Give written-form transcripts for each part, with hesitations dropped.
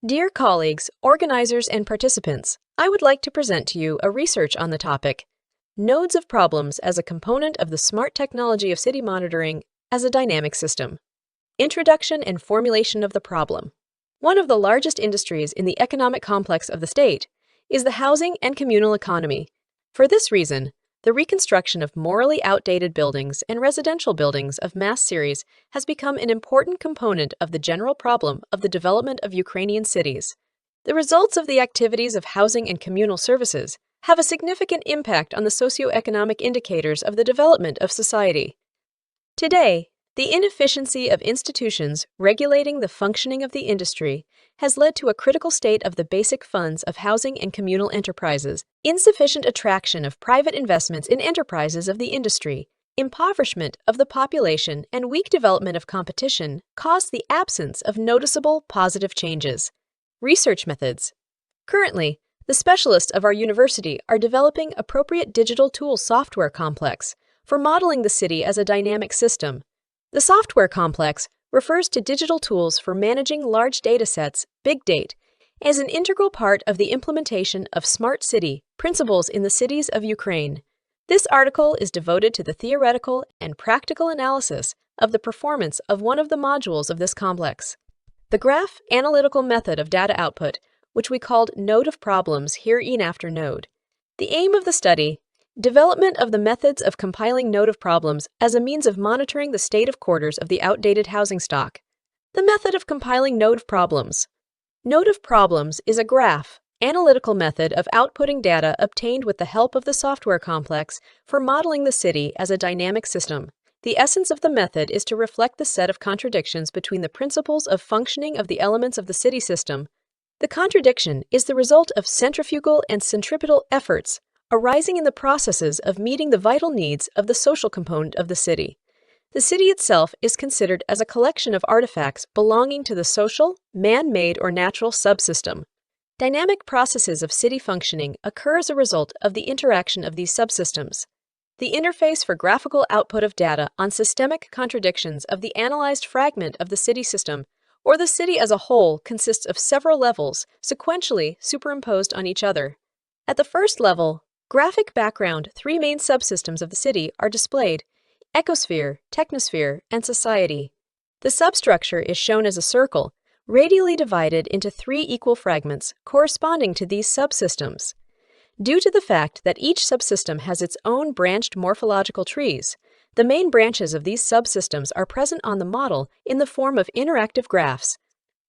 Dear colleagues, organizers, and participants, I would like to present to you a research on the topic, Nodes of Problems as a Component of the Smart Technology of City Monitoring as a Dynamic System. Introduction and Formulation of the Problem. One of the largest industries in the economic complex of the state is the housing and communal economy. For this reason, the reconstruction of morally outdated buildings and residential buildings of mass series has become an important component of the general problem of the development of Ukrainian cities. The results of the activities of housing and communal services have a significant impact on the socioeconomic indicators of the development of society. Today, the inefficiency of institutions regulating the functioning of the industry has led to a critical state of the basic funds of housing and communal enterprises, insufficient attraction of private investments in enterprises of the industry, impoverishment of the population, and weak development of competition cause the absence of noticeable positive changes. Research methods. Currently, the specialists of our university are developing appropriate digital tool software complex for modeling the city as a dynamic system. The software complex refers to digital tools for managing large data sets, big data, as an integral part of the implementation of smart city principles in the cities of Ukraine. This article is devoted to the theoretical and practical analysis of the performance of one of the modules of this complex. The graph analytical method of data output, which we called Node of Problems hereinafter node. The aim of the study, development of the methods of compiling Node of Problems as a means of monitoring the state of quarters of the outdated housing stock. The method of compiling Node of Problems. Node of Problems is a graph, analytical method of outputting data obtained with the help of the software complex for modeling the city as a dynamic system. The essence of the method is to reflect the set of contradictions between the principles of functioning of the elements of the city system. The contradiction is the result of centrifugal and centripetal efforts arising in the processes of meeting the vital needs of the social component of the city. The city itself is considered as a collection of artifacts belonging to the social, man-made, or natural subsystem. Dynamic processes of city functioning occur as a result of the interaction of these subsystems. The interface for graphical output of data on systemic contradictions of the analyzed fragment of the city system or the city as a whole consists of several levels sequentially superimposed on each other. At the first level, graphic background, three main subsystems of the city are displayed: ecosphere, technosphere, and society. The substructure is shown as a circle, radially divided into three equal fragments corresponding to these subsystems. Due to the fact that each subsystem has its own branched morphological trees, the main branches of these subsystems are present on the model in the form of interactive graphs.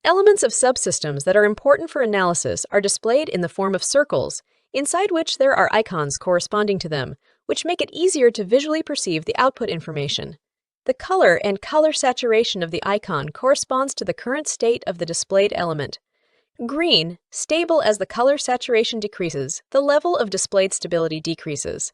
Elements of subsystems that are important for analysis are displayed in the form of circles, inside which there are icons corresponding to them, which make it easier to visually perceive the output information. The color and color saturation of the icon corresponds to the current state of the displayed element. Green, stable as the color saturation decreases, the level of displayed stability decreases.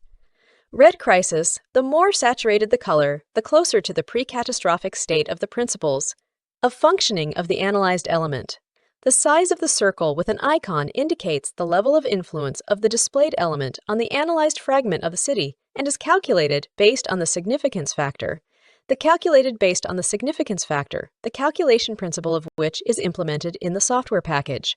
Red crisis, the more saturated the color, the closer to the pre-catastrophic state of the principles of functioning of the analyzed element. The size of the circle with an icon indicates the level of influence of the displayed element on the analyzed fragment of the city and is calculated based on the significance factor. The calculation principle of which is implemented in the software package.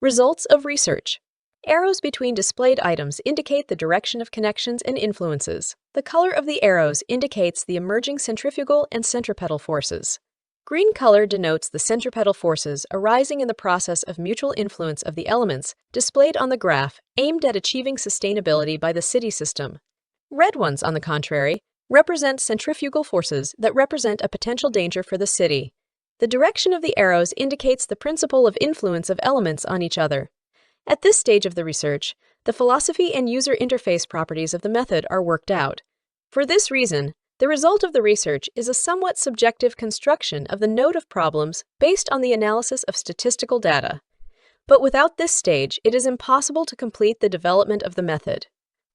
Results of research. Arrows between displayed items indicate the direction of connections and influences. The color of the arrows indicates the emerging centrifugal and centripetal forces. Green color denotes the centripetal forces arising in the process of mutual influence of the elements displayed on the graph aimed at achieving sustainability by the city system. Red ones, on the contrary, represent centrifugal forces that represent a potential danger for the city. The direction of the arrows indicates the principle of influence of elements on each other. At this stage of the research, the philosophy and user interface properties of the method are worked out. For this reason, the result of the research is a somewhat subjective construction of the Node of Problems based on the analysis of statistical data. But without this stage, it is impossible to complete the development of the method.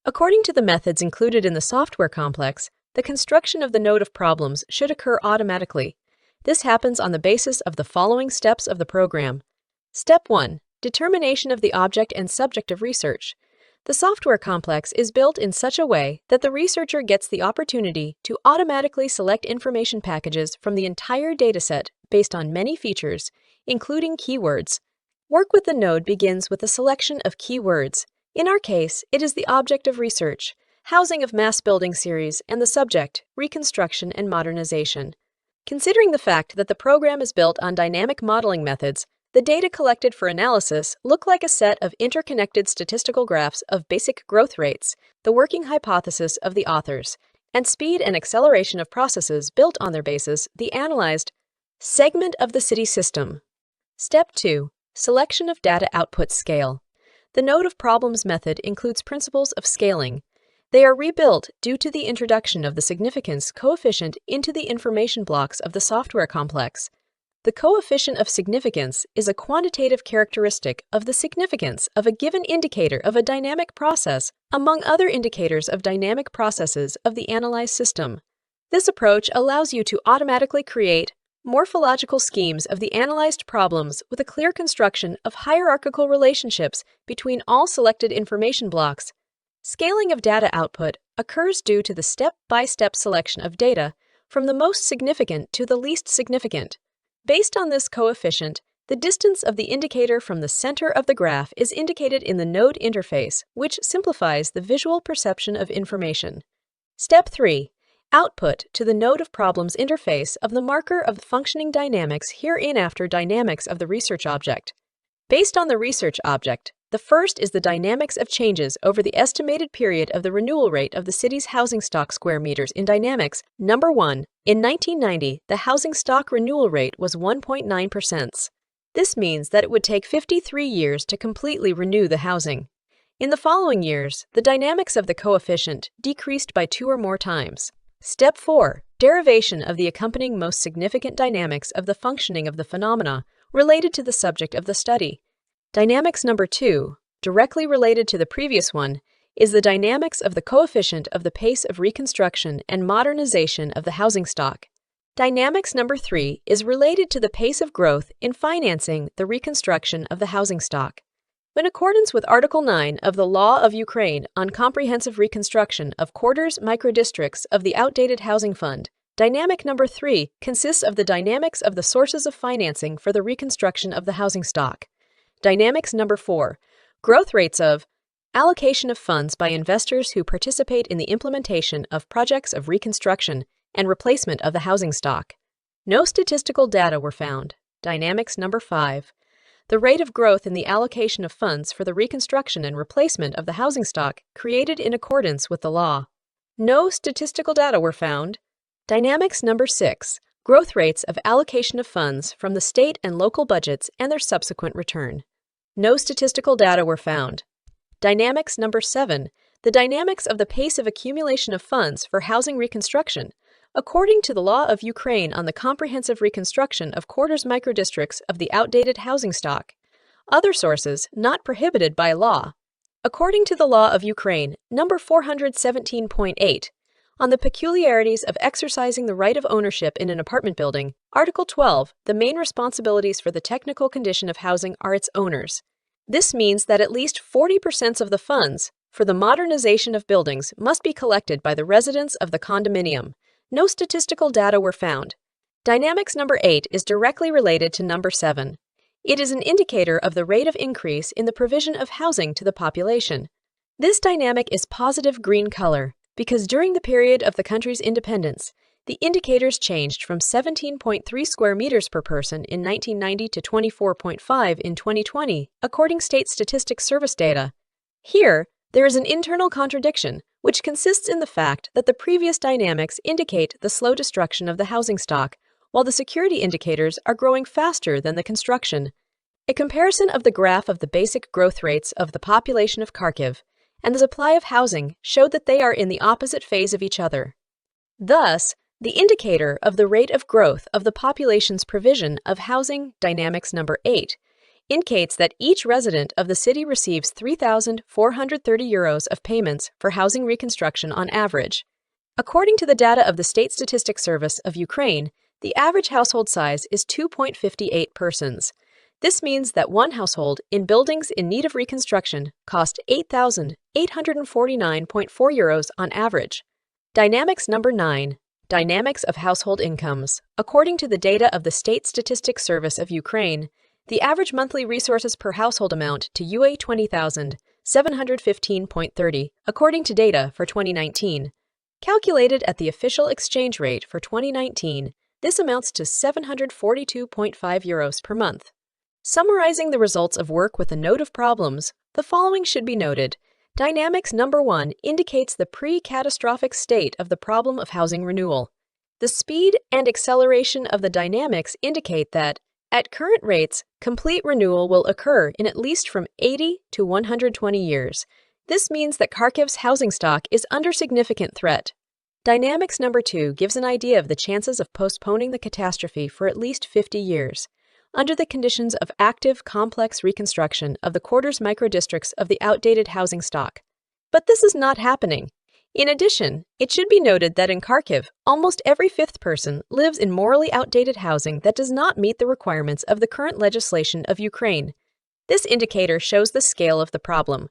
According to the methods included in the software complex, the construction of the Node of Problems should occur automatically. This happens on the basis of the following steps of the program. Step 1. Determination of the object and subject of research. The software complex is built in such a way that the researcher gets the opportunity to automatically select information packages from the entire dataset based on many features, including keywords. Work with the node begins with a selection of keywords. In our case, it is the object of research, housing of mass building series, and the subject, reconstruction and modernization. Considering the fact that the program is built on dynamic modeling methods, the data collected for analysis look like a set of interconnected statistical graphs of basic growth rates, the working hypothesis of the authors, and speed and acceleration of processes built on their basis, the analyzed segment of the city system. Step 2. Selection of data output scale. The node of problems method includes principles of scaling. They are rebuilt due to the introduction of the significance coefficient into the information blocks of the software complex. The coefficient of significance is a quantitative characteristic of the significance of a given indicator of a dynamic process among other indicators of dynamic processes of the analyzed system. This approach allows you to automatically create morphological schemes of the analyzed problems with a clear construction of hierarchical relationships between all selected information blocks. Scaling of data output occurs due to the step-by-step selection of data from the most significant to the least significant. Based on this coefficient, the distance of the indicator from the center of the graph is indicated in the node interface, which simplifies the visual perception of information. Step 3. Output to the node of problems interface of the marker of the functioning dynamics hereinafter dynamics of the research object. Based on the research object, the first is the dynamics of changes over the estimated period of the renewal rate of the city's housing stock square meters in dynamics. Number 1. In 1990, the housing stock renewal rate was 1.9%. This means that it would take 53 years to completely renew the housing. In the following years, the dynamics of the coefficient decreased by 2 or more times. Step 4. Derivation of the accompanying most significant dynamics of the functioning of the phenomena related to the subject of the study. Dynamics number 2, directly related to the previous one, is the dynamics of the coefficient of the pace of reconstruction and modernization of the housing stock. Dynamics number 3 is related to the pace of growth in financing the reconstruction of the housing stock. In accordance with Article 9 of the Law of Ukraine on Comprehensive Reconstruction of Quarters Microdistricts of the Outdated Housing Fund, dynamic number 3 consists of the dynamics of the sources of financing for the reconstruction of the housing stock. Dynamics number 4, growth rates of allocation of funds by investors who participate in the implementation of projects of reconstruction and replacement of the housing stock. No statistical data were found. Dynamics number 5, the rate of growth in the allocation of funds for the reconstruction and replacement of the housing stock created in accordance with the law. No statistical data were found. Dynamics number 6, growth rates of allocation of funds from the state and local budgets and their subsequent return. No statistical data were found. Dynamics number 7, the dynamics of the pace of accumulation of funds for housing reconstruction, according to the Law of Ukraine on the Comprehensive Reconstruction of Quarters Microdistricts of the Outdated Housing Stock. Other sources not prohibited by law. According to the Law of Ukraine, number 417.8, on the peculiarities of exercising the right of ownership in an apartment building, Article 12, the main responsibilities for the technical condition of housing are its owners. This means that at least 40% of the funds for the modernization of buildings must be collected by the residents of the condominium. No statistical data were found. Dynamics number 8 is directly related to number 7. It is an indicator of the rate of increase in the provision of housing to the population. This dynamic is positive green color, because during the period of the country's independence, the indicators changed from 17.3 square meters per person in 1990 to 24.5 in 2020, according State Statistics Service data. Here, there is an internal contradiction, which consists in the fact that the previous dynamics indicate the slow destruction of the housing stock, while the security indicators are growing faster than the construction. A comparison of the graph of the basic growth rates of the population of Kharkiv and the supply of housing showed that they are in the opposite phase of each other. Thus, the indicator of the rate of growth of the population's provision of housing, dynamics number 8, indicates that each resident of the city receives 3,430 euros of payments for housing reconstruction on average. According to the data of the State Statistics Service of Ukraine, the average household size is 2.58 persons. This means that one household in buildings in need of reconstruction cost 8,849.4 euros on average. Dynamics number 9, dynamics of household incomes. According to the data of the State Statistics Service of Ukraine, the average monthly resources per household amount to UA 20,715.30, according to data for 2019. Calculated at the official exchange rate for 2019, this amounts to 742.5 euros per month. Summarizing the results of work with a note of problems, the following should be noted. Dynamics number 1 indicates the pre-catastrophic state of the problem of housing renewal. The speed and acceleration of the dynamics indicate that, at current rates, complete renewal will occur in at least from 80 to 120 years. This means that Kharkiv's housing stock is under significant threat. Dynamics number 2 gives an idea of the chances of postponing the catastrophe for at least 50 years, under the conditions of active, complex reconstruction of the quarters microdistricts of the outdated housing stock. But this is not happening. In addition, it should be noted that in Kharkiv, almost every fifth person lives in morally outdated housing that does not meet the requirements of the current legislation of Ukraine. This indicator shows the scale of the problem.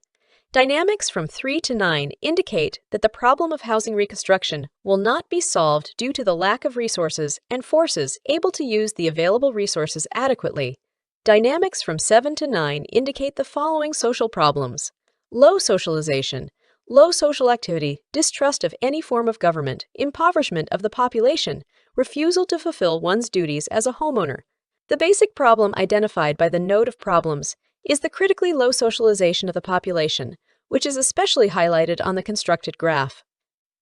Dynamics from 3 to 9 indicate that the problem of housing reconstruction will not be solved due to the lack of resources and forces able to use the available resources adequately. Dynamics from 7 to 9 indicate the following social problems: low socialization, low social activity, distrust of any form of government, impoverishment of the population, refusal to fulfill one's duties as a homeowner. The basic problem identified by the note of problems is the critically low socialization of the population, which is especially highlighted on the constructed graph.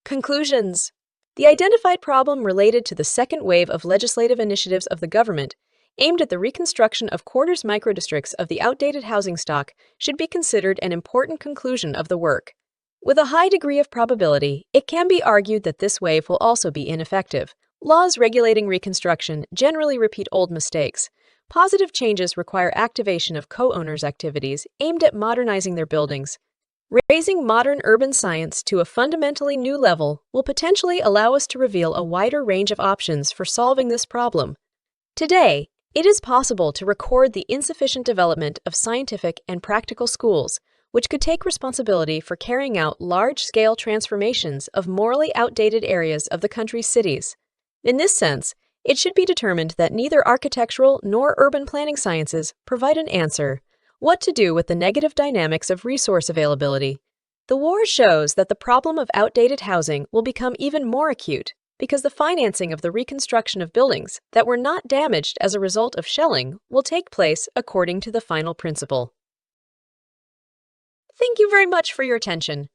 Conclusions: the identified problem related to the second wave of legislative initiatives of the government aimed at the reconstruction of quarters microdistricts of the outdated housing stock should be considered an important conclusion of the work. With a high degree of probability, it can be argued that this wave will also be ineffective. Laws regulating reconstruction generally repeat old mistakes. Positive changes require activation of co-owners' activities aimed at modernizing their buildings. Raising modern urban science to a fundamentally new level will potentially allow us to reveal a wider range of options for solving this problem. Today, it is possible to record the insufficient development of scientific and practical schools, which could take responsibility for carrying out large-scale transformations of morally outdated areas of the country's cities. In this sense, it should be determined that neither architectural nor urban planning sciences provide an answer. What to do with the negative dynamics of resource availability? The war shows that the problem of outdated housing will become even more acute because the financing of the reconstruction of buildings that were not damaged as a result of shelling will take place according to the final principle. Thank you very much for your attention.